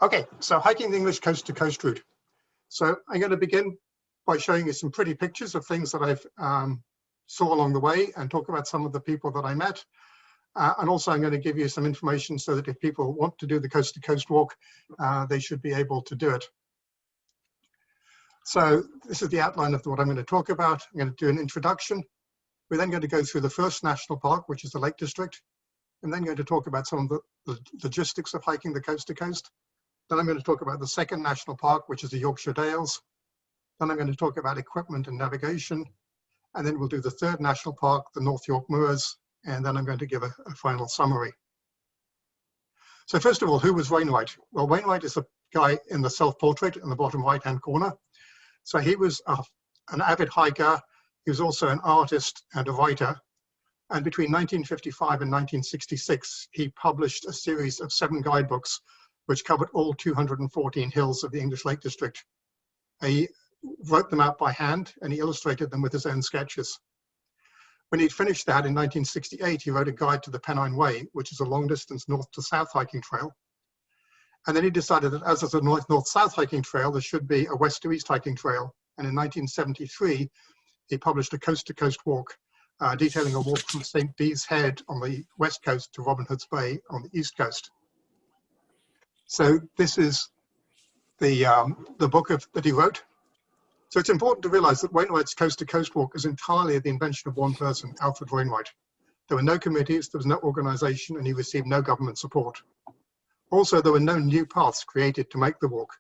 Okay, so hiking the English coast to coast route. So I'm going to begin by showing you some pretty pictures of things that I've saw along the way and talk about some of the people that I met. And also I'm going to give you some information so that if people want to do the coast to coast walk, they should be able to do it. So this is the outline of what I'm going to talk about. I'm going to do an introduction. We're then going to go through the first national park, which is the Lake District. I'm then going to talk about some of the logistics of hiking the coast to coast. Then I'm going to talk about the second national park, which is the Yorkshire Dales. Then I'm going to talk about equipment and navigation. And then we'll do the third national park, the North York Moors. And then I'm going to give a final summary. So first of all, who was Wainwright? Well, Wainwright is a guy in the self-portrait in the bottom right-hand corner. So he was an avid hiker. He was also an artist and a writer. And between 1955 and 1966, he published a series of 7 guidebooks which covered all 214 hills of the English Lake District. He wrote them out by hand and he illustrated them with his own sketches. When he'd finished that in 1968, he wrote a guide to the Pennine Way, which is a long distance north to south hiking trail. And then he decided that as there's a north-north-south hiking trail, there should be a west to east hiking trail. And in 1973, he published a coast to coast walk, detailing a walk from St. Bees Head on the west coast to Robin Hood's Bay on the east coast. So this is the book that he wrote. So it's important to realize that Wainwright's coast to coast walk is entirely the invention of one person, Alfred Wainwright. There were no committees, there was no organization, and he received no government support. Also, there were no new paths created to make the walk.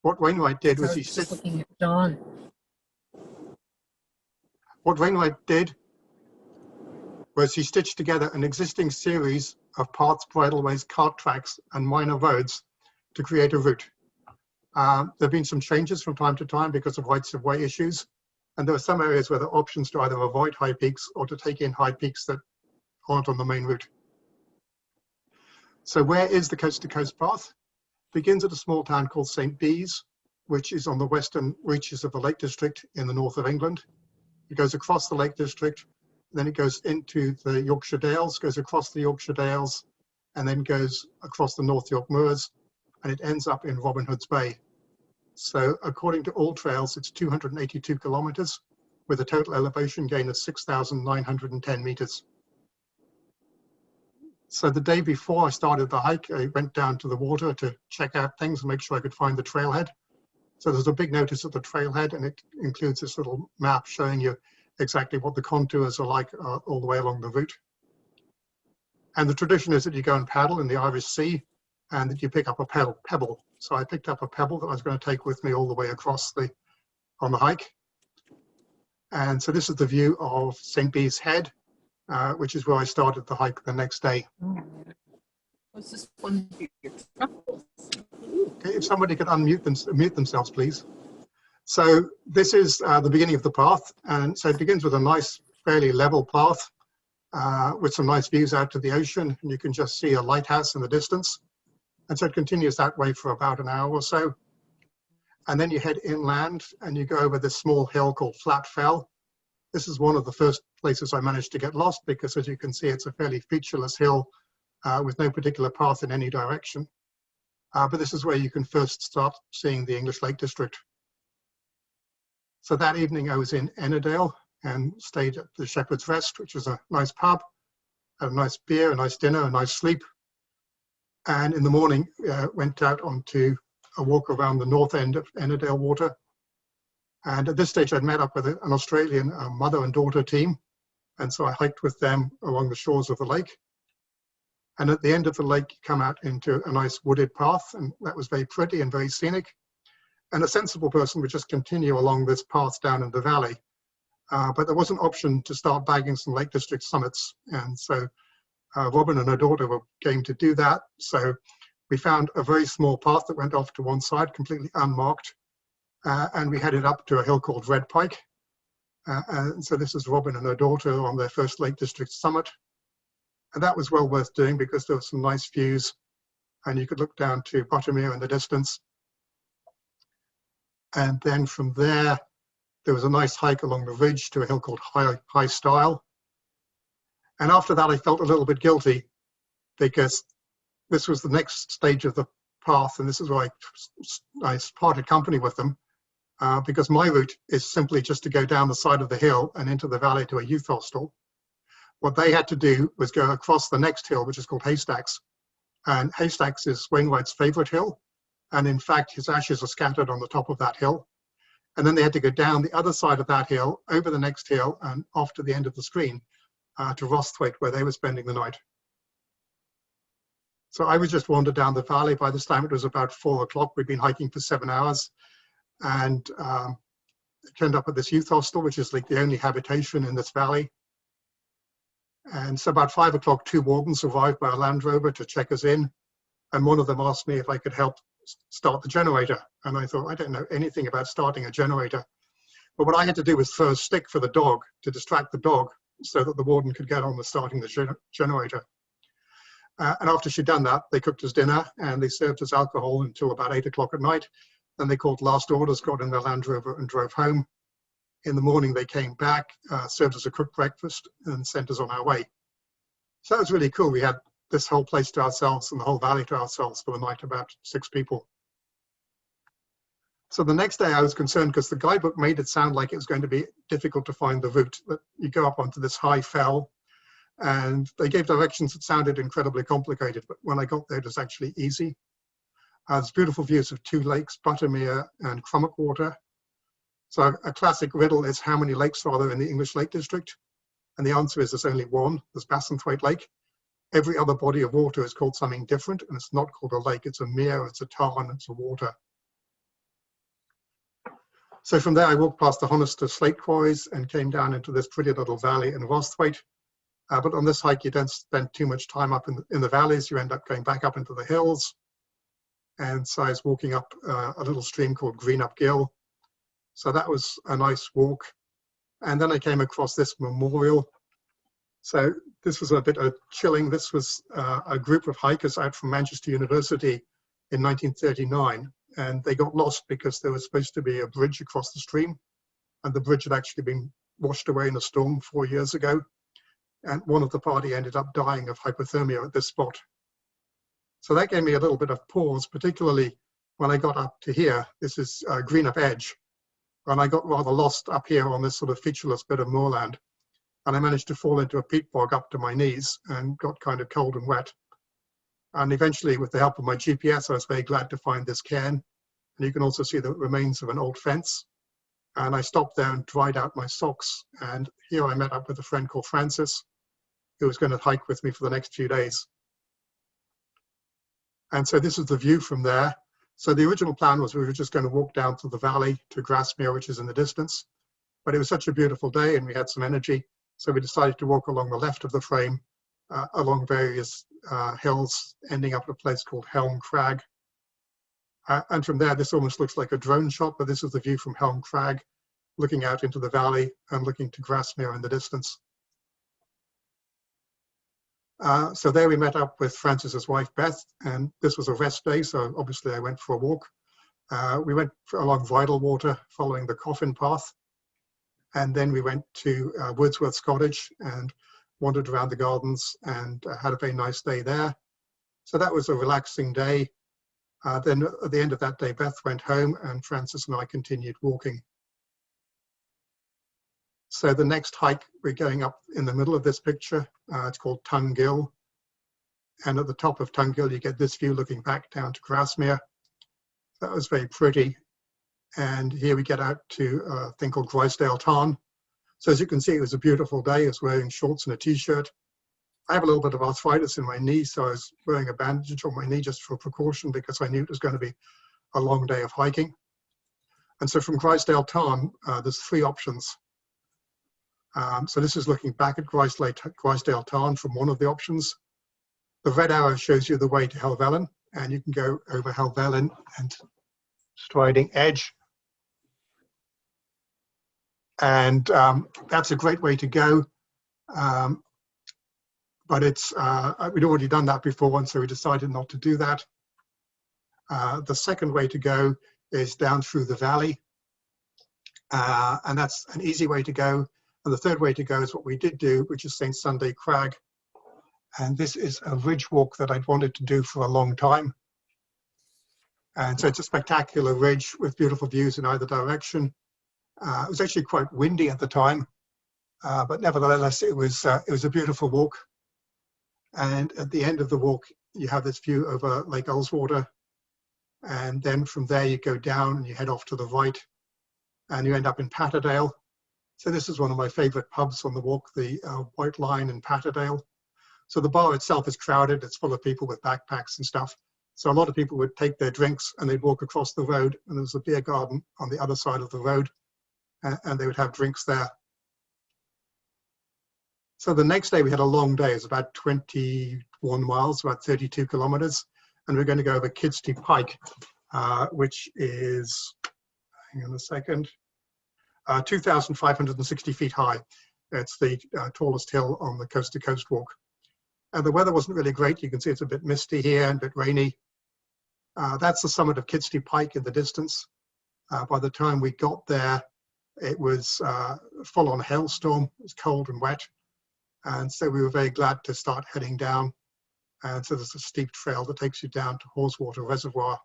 What Wainwright did was What Wainwright did was he stitched together an existing series of paths, bridleways, cart tracks, and minor roads to create a route. There have been some changes from time to time because of rights of way issues, and there are some areas where there are options to either avoid high peaks or to take in high peaks that aren't on the main route. So where is the coast to coast path? It begins at a small town called St. Bees, which is on the western reaches of the Lake District in the north of England. It goes across the Lake District, then it goes into the Yorkshire Dales, goes across the Yorkshire Dales, and then goes across the North York Moors, and it ends up in Robin Hood's Bay. So according to all trails, it's 282 kilometers with a total elevation gain of 6,910 meters. So the day before I started the hike, I went down to the water to check out things and make sure I could find the trailhead. So there's a big notice at the trailhead, and it includes this little map showing you exactly what the contours are like all the way along the route. And the tradition is that you go and paddle in the Irish Sea and that you pick up a pebble. So I picked up a pebble that I was going to take with me all the way across on the hike. And so this is the view of St. Bees Head, which is where I started the hike the next day. Was this one of your truffles? Okay, if somebody could unmute themselves, please. So this is the beginning of the path, and so it begins with a nice, fairly level path with some nice views out to the ocean, and you can just see a lighthouse in the distance. And so it continues that way for about an hour or so. And then you head inland and you go over this small hill called Flat Fell. This is one of the first places I managed to get lost because, as you can see, it's a fairly featureless hill with no particular path in any direction. But this is where you can first start seeing the English Lake District. So that evening I was in Ennerdale and stayed at the Shepherd's Rest, which is a nice pub, had a nice beer, a nice dinner, a nice sleep. And in the morning, went out onto a walk around the north end of Ennerdale Water. And at this stage, I'd met up with an Australian mother and daughter team. And so I hiked with them along the shores of the lake. And at the end of the lake, you come out into a nice wooded path, and that was very pretty and very scenic. And a sensible person would just continue along this path down in the valley. But there was an option to start bagging some Lake District summits. And so Robin and her daughter were game to do that. So we found a very small path that went off to one side, completely unmarked. And we headed up to a hill called Red Pike. And so this is Robin and her daughter on their first Lake District summit. And that was well worth doing because there were some nice views. And you could look down to Buttermere in the distance. And then from there was a nice hike along the ridge to a hill called High Stile. And after that, I felt a little bit guilty because this was the next stage of the path, and this is why I parted company with them, because my route is simply just to go down the side of the hill and into the valley to a youth hostel. What they had to do was go across the next hill, which is called Haystacks. And Haystacks is Wainwright's favorite hill. And in fact, his ashes are scattered on the top of that hill. And then they had to go down the other side of that hill, over the next hill, and off to the end of the screen to Rosthwaite, where they were spending the night. So I was just wandered down the valley. By this time, it was about 4 o'clock. We'd been hiking for 7 hours. And turned up at this youth hostel, which is like the only habitation in this valley. And so about 5 o'clock, 2 wardens arrived by a Land Rover to check us in. And one of them asked me if I could help start the generator. And I thought, I don't know anything about starting a generator. But what I had to do was throw a stick for the dog to distract the dog so that the warden could get on with starting the generator. And after she'd done that, they cooked us dinner and they served us alcohol until about 8 o'clock at night. Then they called last orders, got in their Land Rover and drove home. In the morning, they came back, served us a cooked breakfast and sent us on our way. So that was really cool. We had this whole place to ourselves and the whole valley to ourselves for the night, about 6 people. So the next day I was concerned because the guidebook made it sound like it was going to be difficult to find the route. That you go up onto this high fell and they gave directions that sounded incredibly complicated, but when I got there, it was actually easy. There's beautiful views of 2 lakes, Buttermere and Crummock Water. So a classic riddle is how many lakes are there in the English Lake District? And the answer is there's only one, there's Bassenthwaite Lake. Every other body of water is called something different, and it's not called a lake, it's a mere, it's a tarn, it's a water. So from there I walked past the Honister slate quarries and came down into this pretty little valley in Rosthwaite. But on this hike you don't spend too much time up in the valleys, you end up going back up into the hills. And so I was walking up a little stream called Greenup Gill. So that was a nice walk. And then I came across this memorial. So this was a bit chilling. This was a group of hikers out from Manchester University in 1939. And they got lost because there was supposed to be a bridge across the stream. And the bridge had actually been washed away in a storm 4 years ago. And one of the party ended up dying of hypothermia at this spot. So that gave me a little bit of pause, particularly when I got up to here. This is Greenup Edge. And I got rather lost up here on this sort of featureless bit of moorland. And I managed to fall into a peat bog up to my knees and got kind of cold and wet. And eventually, with the help of my GPS, I was very glad to find this cairn. And you can also see the remains of an old fence. And I stopped there and dried out my socks. And here I met up with a friend called Francis, who was going to hike with me for the next few days. And so this is the view from there. So the original plan was we were just going to walk down to the valley to Grasmere, which is in the distance. But it was such a beautiful day and we had some energy. So we decided to walk along the left of the frame, along various hills, ending up at a place called Helm Crag. And from there, this almost looks like a drone shot, but this is the view from Helm Crag, looking out into the valley and looking to Grasmere in the distance. So there we met up with Francis's wife, Beth, and this was a rest day, so obviously I went for a walk. We went along Vidal Water, following the Coffin Path, and then we went to Wordsworth's cottage and wandered around the gardens and had a very nice day there. So that was a relaxing day. Then at the end of that day, Beth went home and Francis and I continued walking. So the next hike, we're going up in the middle of this picture. It's called Tungill. And at the top of Tungill, you get this view looking back down to Grasmere. That was very pretty. And here we get out to a thing called Grisedale Tarn. So as you can see, it was a beautiful day. I was wearing shorts and a t-shirt. I have a little bit of arthritis in my knee, so I was wearing a bandage on my knee just for precaution because I knew it was going to be a long day of hiking. And so from Grisedale Tarn, there's 3 options. So this is looking back at Grisedale Tarn from one of the options. The red arrow shows you the way to Helvellyn, and you can go over Helvellyn and Striding Edge. And that's a great way to go. But it's we'd already done that before, and so we decided not to do that. The second way to go is down through the valley. And that's an easy way to go. And the third way to go is what we did do, which is St. Sunday Crag. And this is a ridge walk that I'd wanted to do for a long time. And so it's a spectacular ridge with beautiful views in either direction. It was actually quite windy at the time, but nevertheless, it was a beautiful walk. And at the end of the walk, you have this view over Lake Ullswater. And then from there, you go down and you head off to the right, and you end up in Patterdale. So this is one of my favorite pubs on the walk, the White Lion in Patterdale. So the bar itself is crowded. It's full of people with backpacks and stuff. So a lot of people would take their drinks and they'd walk across the road, and there's a beer garden on the other side of the road, and they would have drinks there. So the next day we had a long day. It was about 21 miles, about 32 kilometers. And we're going to go over Kidsty Pike, which is, hang on a second, 2,560 feet high. It's the tallest hill on the coast-to-coast walk. And the weather wasn't really great. You can see it's a bit misty here and a bit rainy. That's the summit of Kidsty Pike in the distance. By the time we got there, it was full-on hailstorm. It was cold and wet. And so we were very glad to start heading down. And so there's a steep trail that takes you down to Haweswater Reservoir.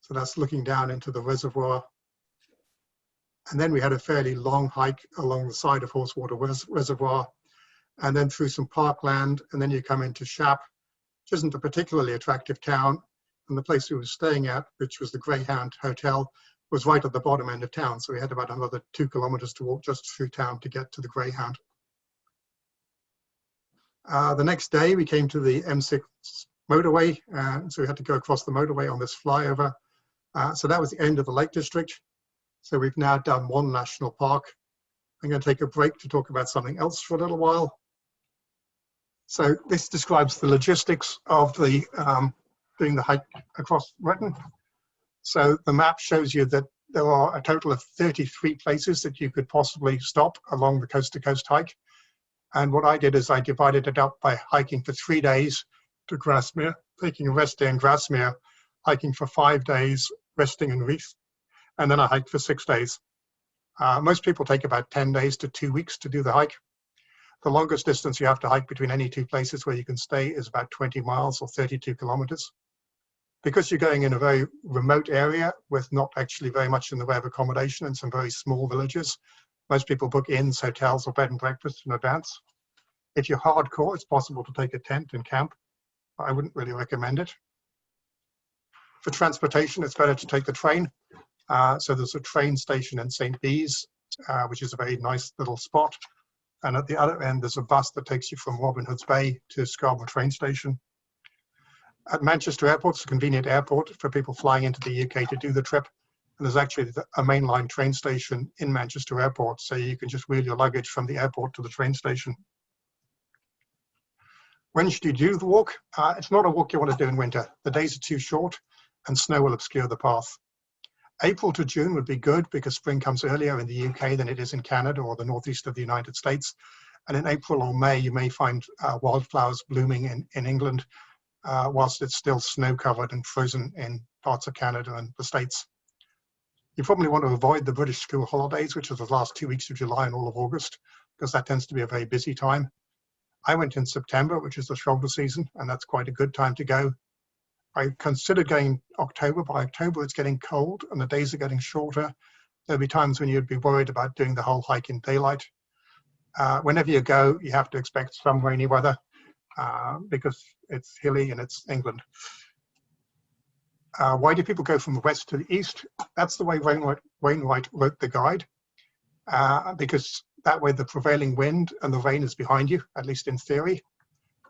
So that's looking down into the reservoir. And then we had a fairly long hike along the side of Haweswater Reservoir, and then through some parkland, and then you come into Shap, which isn't a particularly attractive town. And the place we were staying at, which was the Greyhound Hotel, was right at the bottom end of town. So we had about another 2 kilometers to walk just through town to get to the Greyhound. The next day we came to the M6 motorway, so we had to go across the motorway on this flyover. So that was the end of the Lake District. So we've now done one national park. I'm going to take a break to talk about something else for a little while. So this describes the logistics of the doing the hike across Britain. So the map shows you that there are a total of 33 places that you could possibly stop along the coast-to-coast hike. And what I did is I divided it up by hiking for 3 days to Grasmere, taking a rest day in Grasmere, hiking for 5 days, resting in Reef, and then I hiked for 6 days. Most people take about 10 days to 2 weeks to do the hike. The longest distance you have to hike between any two places where you can stay is about 20 miles or 32 kilometers. Because you're going in a very remote area with not actually very much in the way of accommodation and some very small villages, most people book inns, hotels, or bed and breakfast in advance. If you're hardcore, it's possible to take a tent and camp. I wouldn't really recommend it. For transportation, it's better to take the train. So there's a train station in St. Bees, which is a very nice little spot. And at the other end, there's a bus that takes you from Robin Hood's Bay to Scarborough train station. At Manchester Airport, it's a convenient airport for people flying into the UK to do the trip. And there's actually a mainline train station in Manchester Airport, so you can just wheel your luggage from the airport to the train station. When should you do the walk? It's not a walk you want to do in winter. The days are too short and snow will obscure the path. April to June would be good because spring comes earlier in the UK than it is in Canada or the northeast of the United States. And in April or May, you may find wildflowers blooming in England, whilst it's still snow covered and frozen in parts of Canada and the States. You probably want to avoid the British school holidays, which are the last 2 weeks of July and all of August, because that tends to be a very busy time. I went in September, which is the shoulder season, and that's quite a good time to go. I considered going October. By October, it's getting cold and the days are getting shorter. There'll be times when you'd be worried about doing the whole hike in daylight. Whenever you go, you have to expect some rainy weather because it's hilly and it's England. Why do people go from the west to the east? That's the way Wainwright wrote the guide, because that way the prevailing wind and the rain is behind you, at least in theory.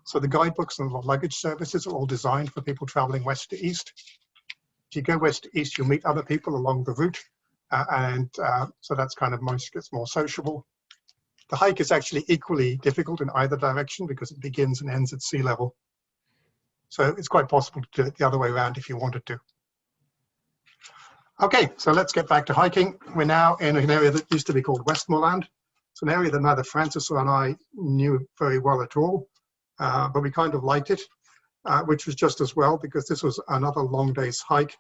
So the guidebooks and the luggage services are all designed for people traveling west to east. If you go west to east, you'll meet other people along the route, so that's kind of gets more sociable. The hike is actually equally difficult in either direction because it begins and ends at sea level. So it's quite possible to do it the other way around if you wanted to. Okay, so let's get back to hiking. We're now in an area that used to be called Westmoreland. It's an area that neither Francis or I knew very well at all, but we kind of liked it, which was just as well because this was another long day's hike.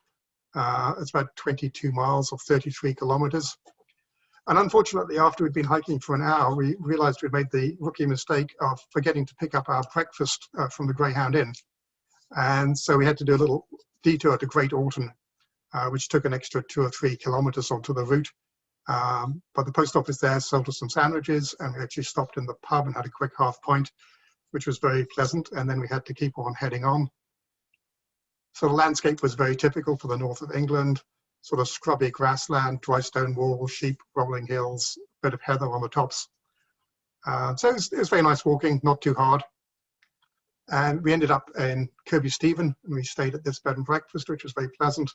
It's about 22 miles or 33 kilometers. And unfortunately, after we'd been hiking for an hour, we realized we'd made the rookie mistake of forgetting to pick up our breakfast from the Greyhound Inn. And so we had to do a little detour to Great Orton, which took an extra 2 or 3 kilometers onto the route. But the post office there sold us some sandwiches, and we actually stopped in the pub and had a quick half pint, which was very pleasant. And then we had to keep on heading on. So the landscape was very typical for the north of England, sort of scrubby grassland, dry stone walls, sheep, rolling hills, a bit of heather on the tops. So it was very nice walking, not too hard. And we ended up in Kirby Stephen, and we stayed at this bed and breakfast, which was very pleasant.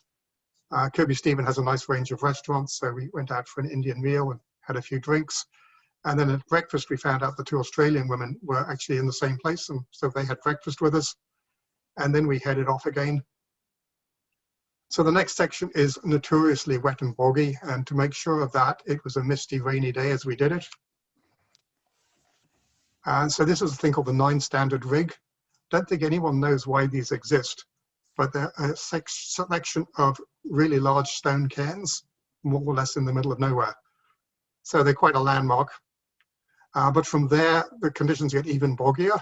Kirby Stephen has a nice range of restaurants, so we went out for an Indian meal and had a few drinks. And then at breakfast, we found out the 2 Australian women were actually in the same place, and so they had breakfast with us. And then we headed off again. So the next section is notoriously wet and boggy, and to make sure of that, it was a misty, rainy day as we did it. And so this is a thing called the 9 standard rig. Don't think anyone knows why these exist, but they're a selection of really large stone cairns, more or less in the middle of nowhere. So they're quite a landmark. But from there, the conditions get even boggier,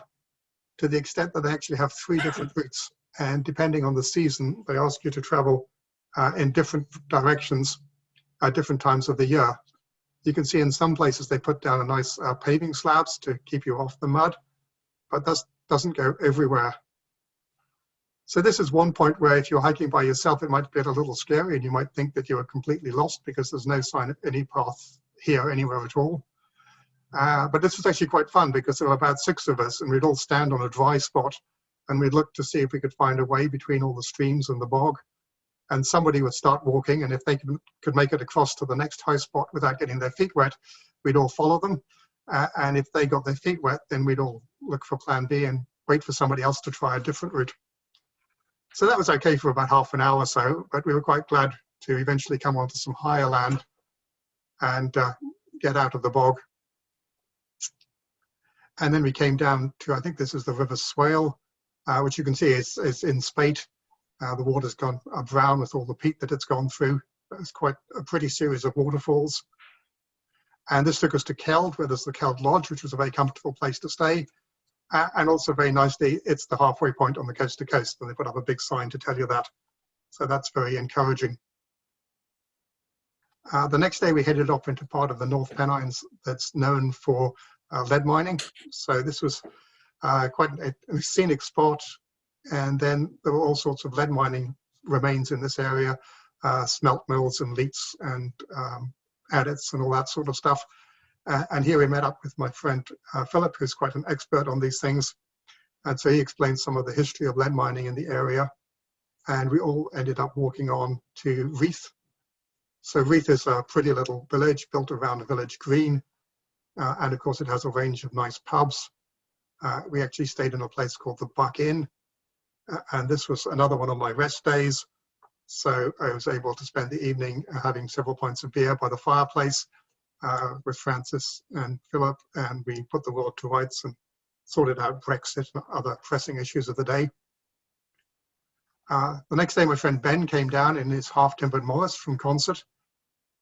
to the extent that they actually have 3 different routes. And depending on the season, they ask you to travel in different directions at different times of the year. You can see in some places they put down a nice paving slabs to keep you off the mud, but that doesn't go everywhere. So this is one point where if you're hiking by yourself, it might get a little scary and you might think that you are completely lost because there's no sign of any path here anywhere at all. But this was actually quite fun because there were about 6 of us and we'd all stand on a dry spot and we'd look to see if we could find a way between all the streams and the bog. And somebody would start walking, and if they could make it across to the next high spot without getting their feet wet, we'd all follow them. And if they got their feet wet, then we'd all look for plan B and wait for somebody else to try a different route. So that was okay for about half an hour or so, but we were quite glad to eventually come onto some higher land and get out of the bog. And then we came down to, I think this is the River Swale, which you can see is in spate. The water's gone brown with all the peat that it's gone through. It's quite a pretty series of waterfalls. And this took us to Keld, where there's the Keld Lodge, which was a very comfortable place to stay. And also very nicely, it's the halfway point on the coast to coast, and they put up a big sign to tell you that. So that's very encouraging. The next day we headed off into part of the North Pennines that's known for lead mining. So this was quite a scenic spot. And then there were all sorts of lead mining remains in this area, smelt mills and leats and adits and all that sort of stuff. And here we met up with my friend Philip, who's quite an expert on these things. And so he explained some of the history of lead mining in the area. And we all ended up walking on to Reeth. So Reeth is a pretty little village built around a village green. And of course, it has a range of nice pubs. We actually stayed in a place called the Buck Inn. And this was another one of my rest days. So I was able to spend the evening having several pints of beer by the fireplace with Francis and Philip, and we put the world to rights and sorted out Brexit and other pressing issues of the day. The next day, my friend Ben came down in his half-timbered Morris from Concert,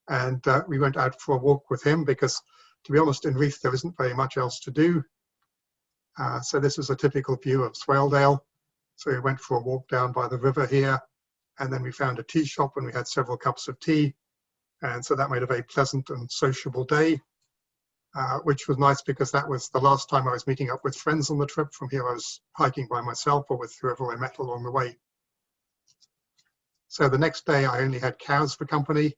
and we went out for a walk with him because, to be honest, in Reeth there isn't very much else to do. So this is a typical view of Swaledale. So we went for a walk down by the river here, and then we found a tea shop and we had several cups of tea. And so that made a very pleasant and sociable day, which was nice because that was the last time I was meeting up with friends on the trip. From here I was hiking by myself or with whoever I met along the way. So the next day I only had cows for company,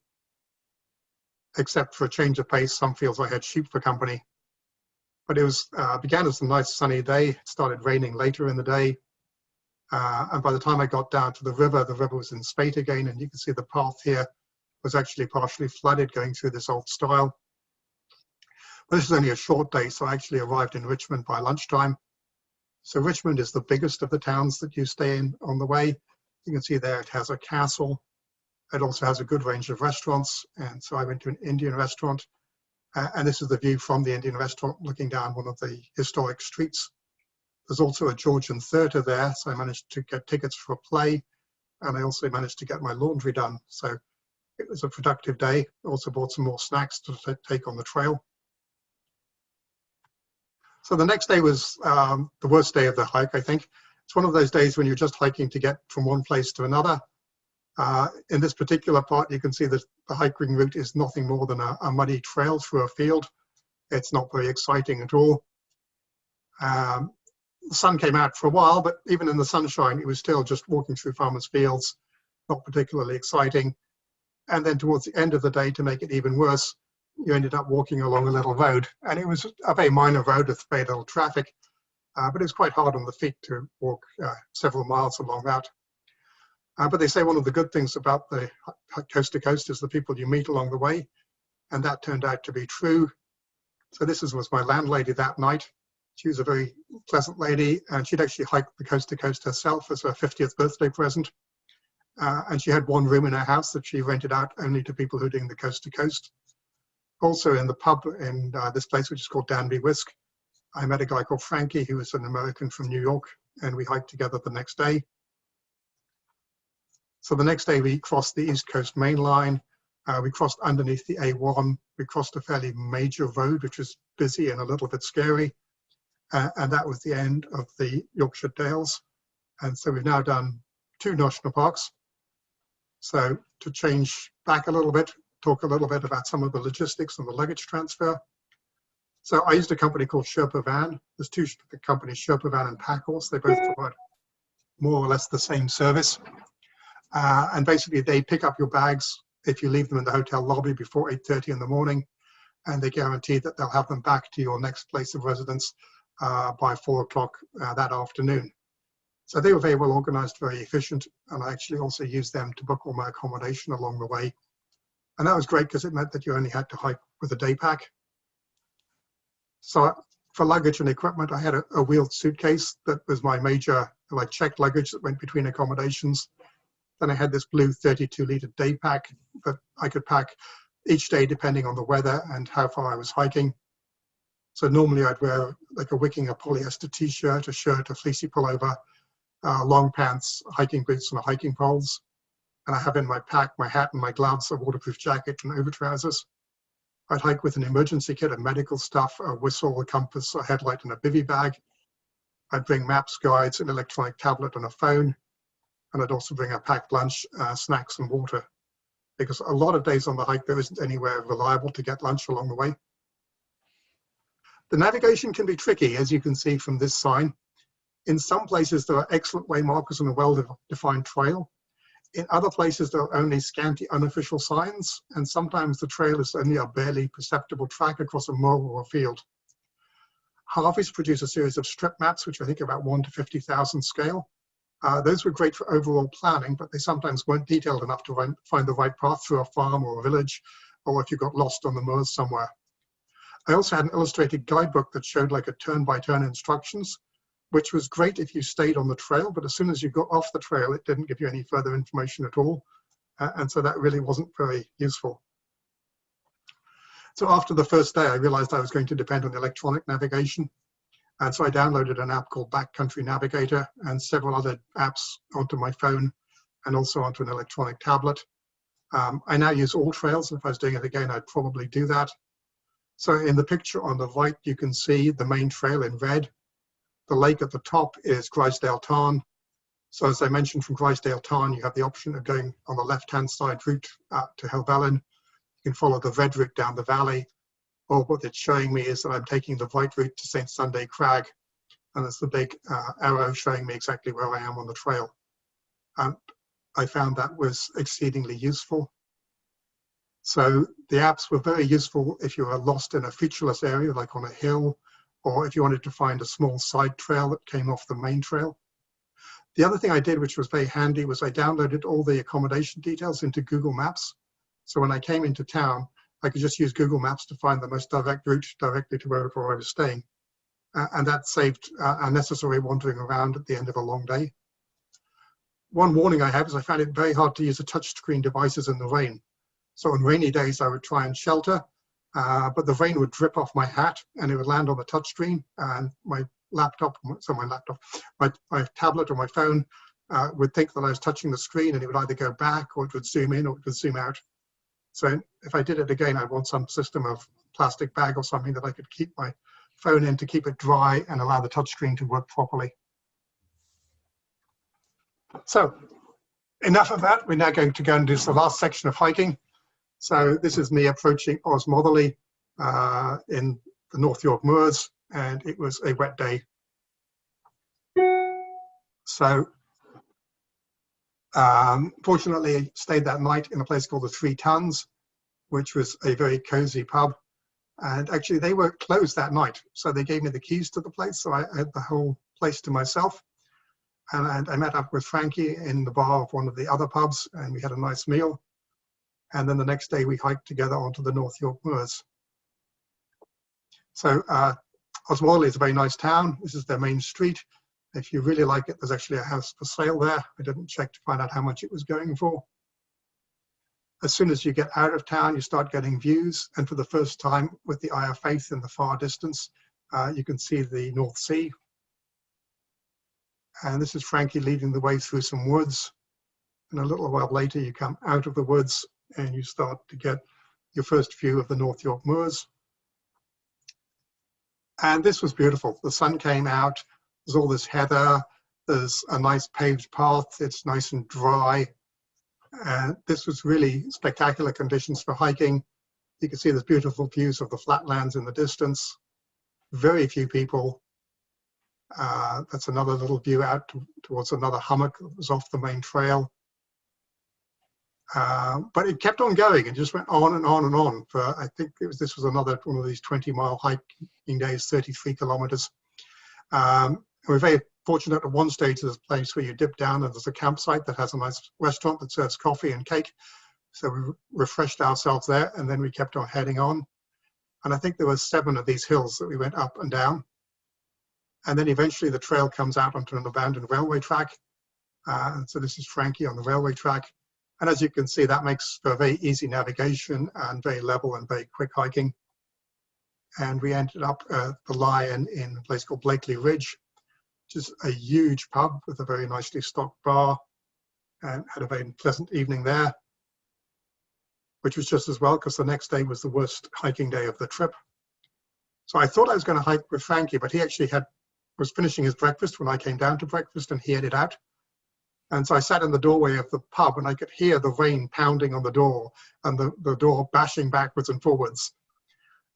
except for a change of pace. Some fields I had sheep for company. But it was began as a nice sunny day. It started raining later in the day. And by the time I got down to the river was in spate again, and you can see the path here was actually partially flooded going through this old stile. But this was only a short day, so I actually arrived in Richmond by lunchtime. So Richmond is the biggest of the towns that you stay in on the way. You can see there it has a castle. It also has a good range of restaurants, and so I went to an Indian restaurant. And this is the view from the Indian restaurant looking down one of the historic streets. There's also a Georgian theatre there, so I managed to get tickets for a play, and I also managed to get my laundry done. So it was a productive day. Also bought some more snacks to take on the trail. So the next day was the worst day of the hike, I think. It's one of those days when you're just hiking to get from one place to another. In this particular part, you can see that the hiking route is nothing more than a muddy trail through a field. It's not very exciting at all. The sun came out for a while, but even in the sunshine, it was still just walking through farmers' fields, not particularly exciting. And then towards the end of the day, to make it even worse, you ended up walking along a little road. And it was a very minor road with very little traffic, but it was quite hard on the feet to walk several miles along that. But they say one of the good things about the coast to coast is the people you meet along the way. And that turned out to be true. So this was my landlady that night. She was a very pleasant lady, and she'd actually hiked the coast to coast herself as her 50th birthday present. And she had one room in her house that she rented out only to people who are doing the coast to coast. Also in the pub in this place, which is called Danby Whisk, I met a guy called Frankie, who was an American from New York, and we hiked together the next day. So the next day we crossed the East Coast Main Line. We crossed underneath the A1. We crossed a fairly major road, which was busy and a little bit scary. And that was the end of the Yorkshire Dales. And so we've now done 2 national parks. So to change back a little bit, talk a little bit about some of the logistics and the luggage transfer. So I used a company called Sherpa Van. There's 2 companies, Sherpa Van and Pack Horse. They both provide more or less the same service. And basically they pick up your bags if you leave them in the hotel lobby before 8:30 in the morning, and they guarantee that they'll have them back to your next place of residence by 4 o'clock that afternoon. So they were very well organized, very efficient, and I actually also used them to book all my accommodation along the way. And that was great because it meant that you only had to hike with a day pack. So for luggage and equipment, I had a wheeled suitcase that was my major, like, checked luggage that went between accommodations. Then I had this blue 32-liter day pack that I could pack each day depending on the weather and how far I was hiking. So normally I'd wear like a wicking, a polyester t-shirt, a shirt, a fleecy pullover, long pants, hiking boots, and hiking poles. And I have in my pack my hat and my gloves, a waterproof jacket, and over trousers. I'd hike with an emergency kit of medical stuff, a whistle, a compass, a headlight, and a bivy bag. I'd bring maps, guides, an electronic tablet, and a phone. And I'd also bring a packed lunch, snacks, and water. Because a lot of days on the hike, there isn't anywhere reliable to get lunch along the way. The navigation can be tricky, as you can see from this sign. In some places, there are excellent way markers and a well-defined trail. In other places, there are only scanty unofficial signs, and sometimes the trail is only a barely perceptible track across a moor or a field. Harveys produce a series of strip maps, which I think are about 1 to 50,000 scale. Those were great for overall planning, but they sometimes weren't detailed enough to find the right path through a farm or a village, or if you got lost on the moors somewhere. I also had an illustrated guidebook that showed like a turn-by-turn instructions, which was great if you stayed on the trail, but as soon as you got off the trail, it didn't give you any further information at all. And so that really wasn't very useful. So after the first day, I realized I was going to depend on electronic navigation. And so I downloaded an app called Backcountry Navigator and several other apps onto my phone and also onto an electronic tablet. I now use All Trails, and if I was doing it again, I'd probably do that. So in the picture on the right, you can see the main trail in red. The lake at the top is Grisdale Tarn. So as I mentioned, from Grisdale Tarn, you have the option of going on the left-hand side route to Helvellyn. You can follow the red route down the valley. Or what it's showing me is that I'm taking the right route to St. Sunday Crag. And there's the big arrow showing me exactly where I am on the trail. And I found that was exceedingly useful. So the apps were very useful if you were lost in a featureless area, like on a hill, or if you wanted to find a small side trail that came off the main trail. The other thing I did, which was very handy, was I downloaded all the accommodation details into Google Maps. So when I came into town, I could just use Google Maps to find the most direct route directly to wherever I was staying. And that saved unnecessary wandering around at the end of a long day. One warning I have is I found it very hard to use the touchscreen devices in the rain. So on rainy days, I would try and shelter, but the rain would drip off my hat and it would land on the touchscreen, and my laptop, my tablet or my phone would think that I was touching the screen, and it would either go back or it would zoom in or it would zoom out. So if I did it again, I'd want some system of plastic bag or something that I could keep my phone in to keep it dry and allow the touchscreen to work properly. So enough of that. We're now going to go and do the last section of hiking. So this is me approaching Osmotherley in the North York Moors, and it was a wet day. So fortunately, I stayed that night in a place called the Three Tons, which was a very cozy pub. And actually, they were closed that night. So they gave me the keys to the place. So I had the whole place to myself. And I met up with Frankie in the bar of one of the other pubs, and we had a nice meal. And then the next day, we hiked together onto the North York Moors. So Osmotherley is a very nice town. This is their main street. If you really like it, there's actually a house for sale there. I didn't check to find out how much it was going for. As soon as you get out of town, you start getting views. And for the first time, with the Eye of Faith in the far distance, you can see the North Sea. And this is Frankie leading the way through some woods. And a little while later, you come out of the woods and you start to get your first view of the North York Moors. And this was beautiful. The sun came out. There's all this heather. There's a nice paved path. It's nice and dry. And this was really spectacular conditions for hiking. You can see there's beautiful views of the flatlands in the distance. Very few people. That's another little view out towards another hummock that was off the main trail. But it kept on going and just went on and on and on for, I think this was another one of these 20-mile hiking days, 33 kilometers. We're very fortunate at one stage there's a place where you dip down and there's a campsite that has a nice restaurant that serves coffee and cake. So we refreshed ourselves there, and then we kept on heading on. And I think there were 7 of these hills that we went up and down. And then eventually the trail comes out onto an abandoned railway track. So this is Frankie on the railway track. And as you can see, that makes for very easy navigation and very level and very quick hiking. And we ended up at the Lion in a place called Blakely Ridge, which is a huge pub with a very nicely stocked bar, and had a very pleasant evening there, which was just as well because the next day was the worst hiking day of the trip. So I thought I was going to hike with Frankie, but he actually was finishing his breakfast when I came down to breakfast, and he headed out. And so I sat in the doorway of the pub and I could hear the rain pounding on the door and the door bashing backwards and forwards.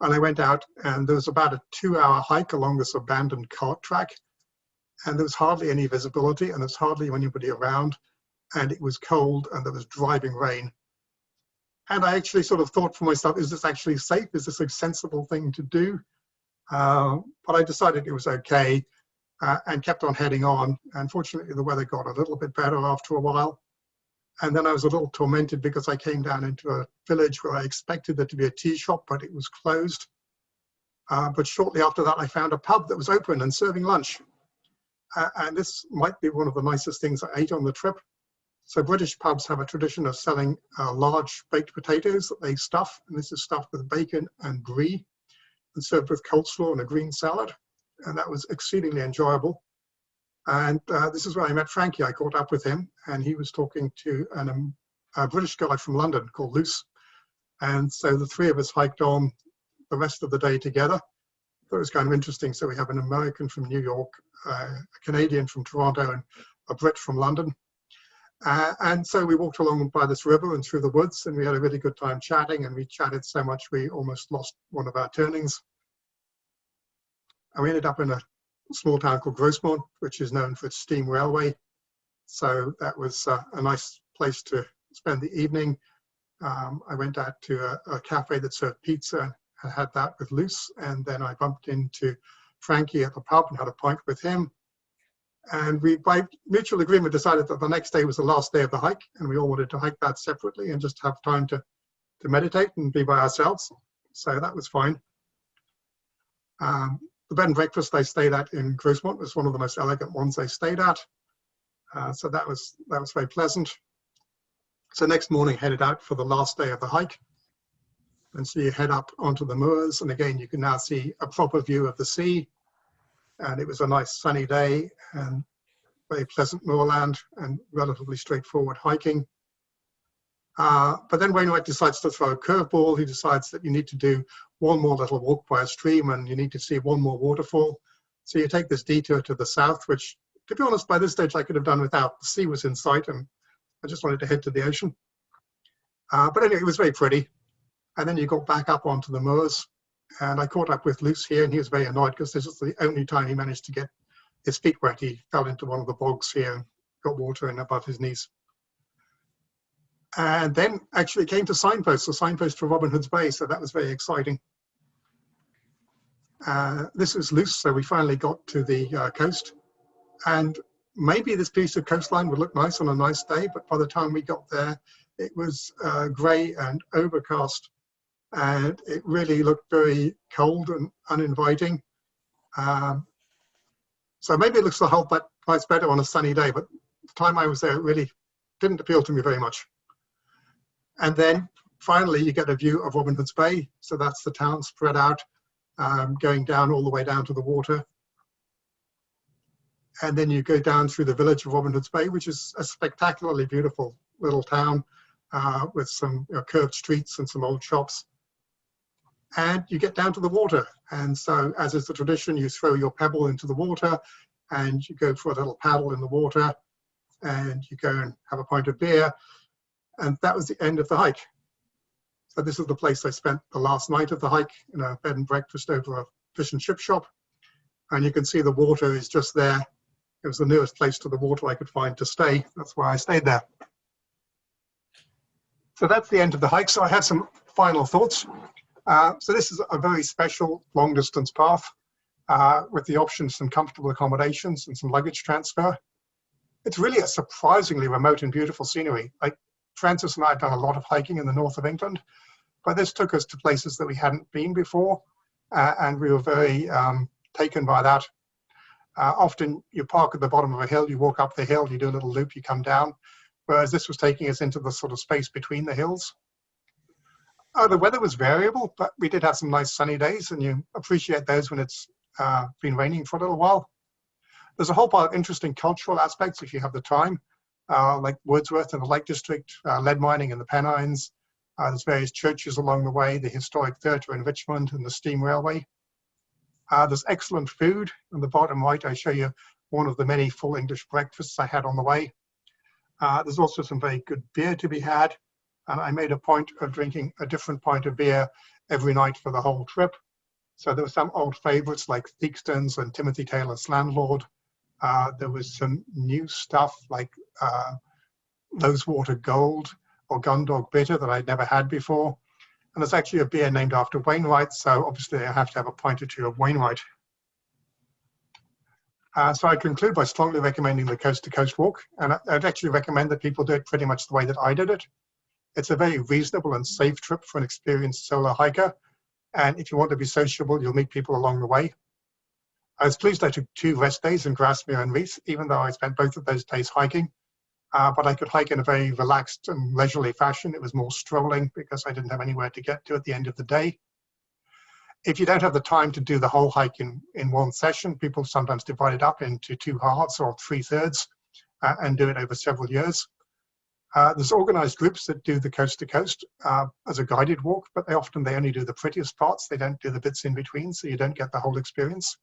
And I went out, and there was about a 2-hour hike along this abandoned cart track. And there was hardly any visibility, and there's hardly anybody around. And it was cold, and there was driving rain. And I actually sort of thought for myself, is this actually safe? Is this a sensible thing to do? But I decided it was okay, and kept on heading on. Unfortunately, the weather got a little bit better after a while. And then I was a little tormented because I came down into a village where I expected there to be a tea shop, but it was closed. But shortly after that, I found a pub that was open and serving lunch. And this might be one of the nicest things I ate on the trip. So British pubs have a tradition of selling large baked potatoes that they stuff. And this is stuffed with bacon and brie and served with coleslaw and a green salad. And that was exceedingly enjoyable. And this is where I met Frankie. I caught up with him, and he was talking to a British guy from London called Luce. And so the 3 of us hiked on the rest of the day together. It was kind of interesting. So we have an American from New York, a Canadian from Toronto, and a Brit from London. And so we walked along by this river and through the woods, and we had a really good time chatting, and we chatted so much we almost lost one of our turnings. And we ended up in a small town called Grossmont, which is known for its steam railway. So that was a nice place to spend the evening. I went out to a cafe that served pizza and had that with Luce. And then I bumped into Frankie at the pub and had a pint with him. And we, by mutual agreement, decided that the next day was the last day of the hike, and we all wanted to hike that separately and just have time to meditate and be by ourselves. So that was fine. The bed and breakfast I stayed at in Grossmont was one of the most elegant ones I stayed at. So that was very pleasant. So next morning, headed out for the last day of the hike. And so you head up onto the moors, and again, you can now see a proper view of the sea. And it was a nice sunny day and very pleasant moorland and relatively straightforward hiking. But then Wainwright decides to throw a curveball. He decides that you need to do one more little walk by a stream and you need to see one more waterfall. So you take this detour to the south, which to be honest, by this stage I could have done without. The sea was in sight and I just wanted to head to the ocean. But anyway, it was very pretty. And then you got back up onto the moors, and I caught up with Luce here, and he was very annoyed because this was the only time he managed to get his feet wet. He fell into one of the bogs here and got water in above his knees. And then actually came to signposts, a signpost for Robin Hood's Bay, so that was very exciting. This was Luce, so we finally got to the coast. And maybe this piece of coastline would look nice on a nice day, but by the time we got there, it was grey and overcast, and it really looked very cold and uninviting. So maybe it looks a whole lot much better on a sunny day, but the time I was there, it really didn't appeal to me very much. And then finally, you get a view of Robin Hood's Bay. So that's the town spread out, going down all the way down to the water. And then you go down through the village of Robin Hood's Bay, which is a spectacularly beautiful little town with some curved streets and some old shops. And you get down to the water. And so, as is the tradition, you throw your pebble into the water and you go for a little paddle in the water and you go and have a pint of beer. And that was the end of the hike. So this is the place I spent the last night of the hike, in a bed and breakfast over a fish and chip shop. And you can see the water is just there. It was the nearest place to the water I could find to stay. That's why I stayed there. So that's the end of the hike. So I have some final thoughts. So this is a very special long distance path with the option of some comfortable accommodations and some luggage transfer. It's really a surprisingly remote and beautiful scenery. Like Francis and I have done a lot of hiking in the north of England, but this took us to places that we hadn't been before, and we were very taken by that. Often you park at the bottom of a hill, you walk up the hill, you do a little loop, you come down, whereas this was taking us into the sort of space between the hills. The weather was variable, but we did have some nice sunny days, and you appreciate those when it's been raining for a little while. There's a whole part of interesting cultural aspects if you have the time, like Wordsworth and the Lake District, lead mining in the Pennines. There's various churches along the way, the historic theatre in Richmond and the steam railway. There's excellent food. On the bottom right, I show you one of the many full English breakfasts I had on the way. There's also some very good beer to be had. And I made a point of drinking a different pint of beer every night for the whole trip. So there were some old favorites like Theakston's and Timothy Taylor's Landlord. There was some new stuff like Rosewater Gold or Gundog Bitter that I'd never had before. And there's actually a beer named after Wainwright, so obviously I have to have a pint or two of Wainwright. So I conclude by strongly recommending the Coast to Coast walk, and I'd actually recommend that people do it pretty much the way that I did it. It's a very reasonable and safe trip for an experienced solo hiker, and if you want to be sociable, you'll meet people along the way. I was pleased I took 2 rest days in Grasmere and Reith, even though I spent both of those days hiking. But I could hike in a very relaxed and leisurely fashion. It was more strolling because I didn't have anywhere to get to at the end of the day. If you don't have the time to do the whole hike in one session, people sometimes divide it up into 2 halves or 3/3 and do it over several years. There's organized groups that do the coast to coast as a guided walk, but they only do the prettiest parts. They don't do the bits in between, so you don't get the whole experience.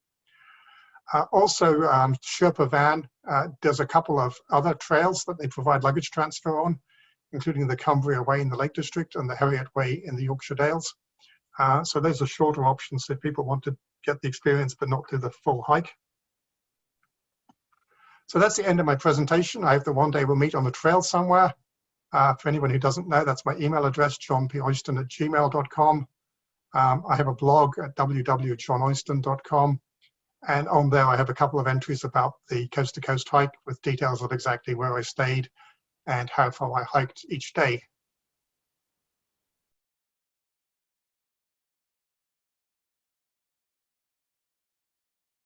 Also, Sherpa Van does a couple of other trails that they provide luggage transfer on, including the Cumbria Way in the Lake District and the Heriot Way in the Yorkshire Dales. So those are shorter options if people want to get the experience but not do the full hike. So that's the end of my presentation. I hope that one day we'll meet on the trail somewhere. For anyone who doesn't know, that's my email address, johnpoyston@gmail.com. I have a blog at www.johnoyston.com. And on there, I have a couple of entries about the coast to coast hike with details of exactly where I stayed and how far I hiked each day.